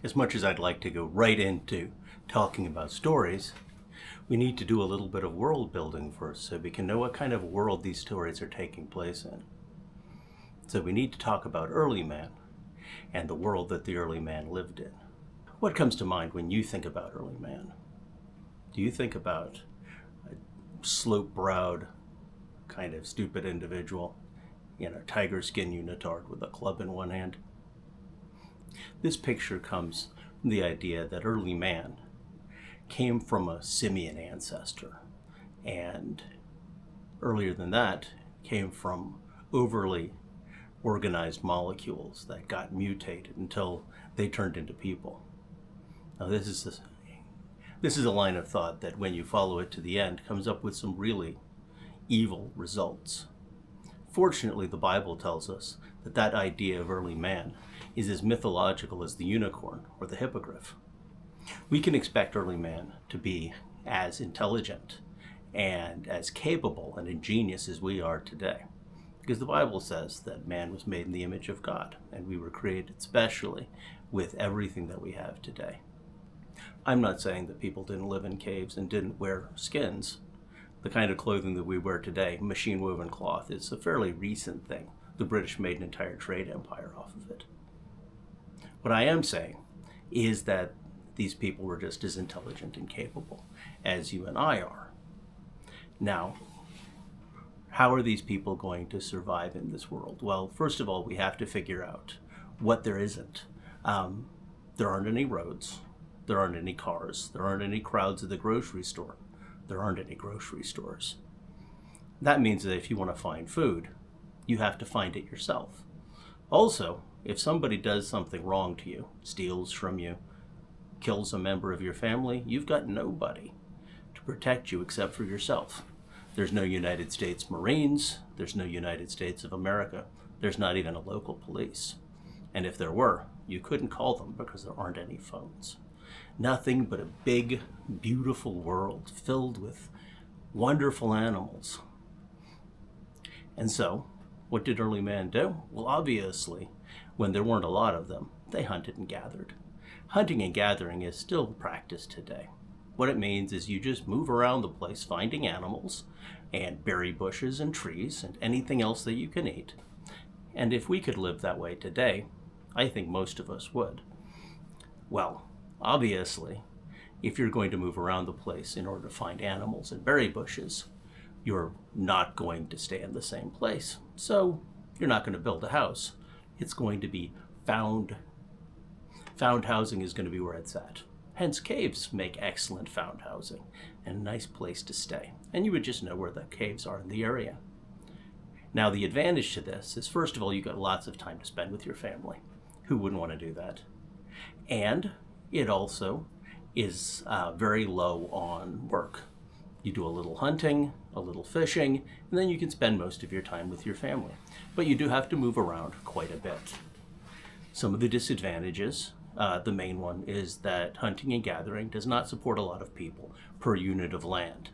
As much as I'd like to go right into talking about stories, we need to do a little bit of world building first so we can know what kind of world these stories are taking place in. So we need to talk about early man and the world that the early man lived in. What comes to mind when you think about early man? Do you think about a slope-browed, kind of stupid individual in a tiger skin unitard with a club in one hand? This picture comes from the idea that early man came from a simian ancestor, and earlier than that came from overly organized molecules that got mutated until they turned into people. Now this is a line of thought that when you follow it to the end comes up with some really evil results. Fortunately, the Bible tells us that that idea of early man is as mythological as the unicorn or the hippogriff. We can expect early man to be as intelligent and as capable and ingenious as we are today, because the Bible says that man was made in the image of God, and we were created specially with everything that we have today. I'm not saying that people didn't live in caves and didn't wear skins. The kind of clothing that we wear today, machine-woven cloth, is a fairly recent thing. The British made an entire trade empire off of it. What I am saying is that these people were just as intelligent and capable as you and I are. Now, how are these people going to survive in this world? Well, first of all, we have to figure out what there isn't. There aren't any roads. There aren't any cars. There aren't any crowds at the grocery store. There aren't any grocery stores. That means that if you want to find food, you have to find it yourself. Also, if somebody does something wrong to you, steals from you, kills a member of your family, you've got nobody to protect you except for yourself. There's no United States Marines. There's no United States of America. There's not even a local police. And if there were, you couldn't call them because there aren't any phones. Nothing but a big, beautiful world filled with wonderful animals. And so, what did early man do? Well, obviously, when there weren't a lot of them, they hunted and gathered. Hunting and gathering is still practiced today. What it means is you just move around the place finding animals and berry bushes and trees and anything else that you can eat. And if we could live that way today, I think most of us would. Well, obviously, if you're going to move around the place in order to find animals and berry bushes, you're not going to stay in the same place. So you're not going to build a house. It's going to be found. Found housing is going to be where it's at. Hence, caves make excellent found housing and a nice place to stay. And you would just know where the caves are in the area. Now, the advantage to this is, first of all, you've got lots of time to spend with your family. Who wouldn't want to do that? And it also is very low on work. You do a little hunting, a little fishing, and then you can spend most of your time with your family. But you do have to move around quite a bit. Some of the disadvantages, the main one is that hunting and gathering does not support a lot of people per unit of land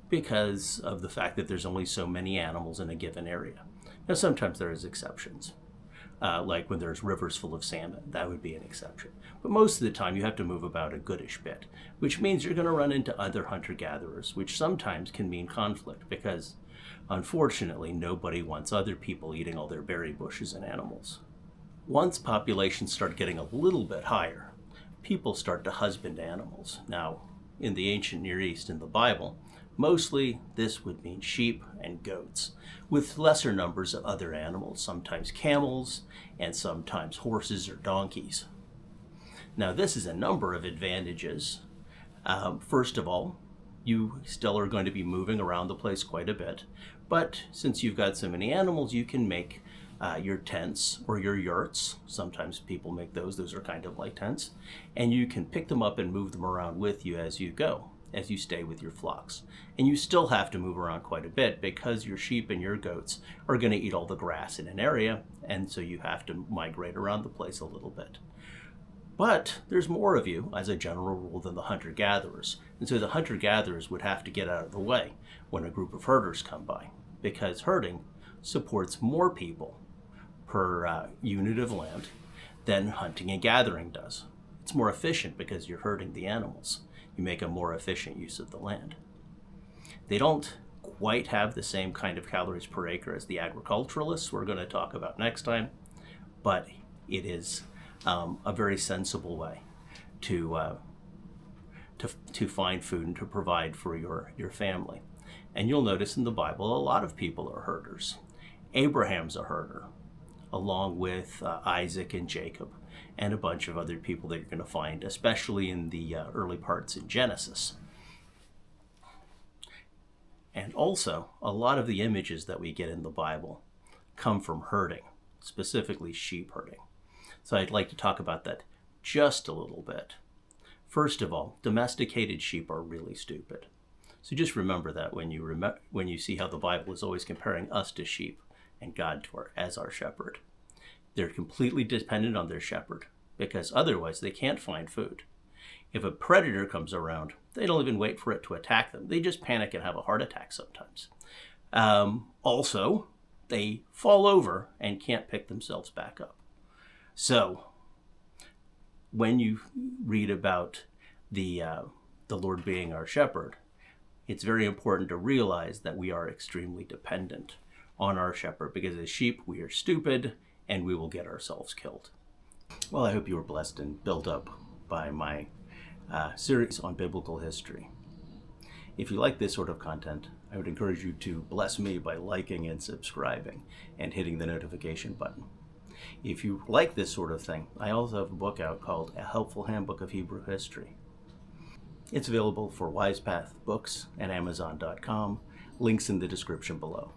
because of the fact that there's only so many animals in a given area. Now, sometimes there is exceptions. Like when there's rivers full of salmon, that would be an exception. But most of the time you have to move about a goodish bit, which means you're going to run into other hunter-gatherers, which sometimes can mean conflict because, unfortunately, nobody wants other people eating all their berry bushes and animals. Once populations start getting a little bit higher, people start to husband animals. Now, in the ancient Near East, in the Bible, mostly this would mean sheep and goats, with lesser numbers of other animals, sometimes camels and sometimes horses or donkeys. Now, this is a number of advantages. First of all, you still are going to be moving around the place quite a bit, but since you've got so many animals, you can make your tents or your yurts. Sometimes people make those are kind of like tents, and you can pick them up and move them around with you as you go, as you stay with your flocks. And you still have to move around quite a bit because your sheep and your goats are going to eat all the grass in an area, and so you have to migrate around the place a little bit. But there's more of you, as a general rule, than the hunter-gatherers. And so the hunter-gatherers would have to get out of the way when a group of herders come by, because herding supports more people per unit of land than hunting and gathering does. It's more efficient because you're herding the animals. You make a more efficient use of the land. They don't quite have the same kind of calories per acre as the agriculturalists we're going to talk about next time, but it is a very sensible way to find food and to provide for your family. And you'll notice in the Bible a lot of people are herders. Abraham's a herder, along with Isaac and Jacob, and a bunch of other people that you're going to find, especially in the early parts in Genesis. And also, a lot of the images that we get in the Bible come from herding, specifically sheep herding. So I'd like to talk about that just a little bit. First of all, domesticated sheep are really stupid. So just remember that when you see how the Bible is always comparing us to sheep and God as our shepherd. They're completely dependent on their shepherd because otherwise they can't find food. If a predator comes around, they don't even wait for it to attack them. They just panic and have a heart attack sometimes. Also, they fall over and can't pick themselves back up. So, when you read about the Lord being our shepherd, it's very important to realize that we are extremely dependent on our shepherd because as sheep, we are stupid and we will get ourselves killed. Well, I hope you were blessed and built up by my series on biblical history. If you like this sort of content, I would encourage you to bless me by liking and subscribing and hitting the notification button. If you like this sort of thing, I also have a book out called A Helpful Handbook of Hebrew History. It's available for WisePath Books and Amazon.com. Links in the description below.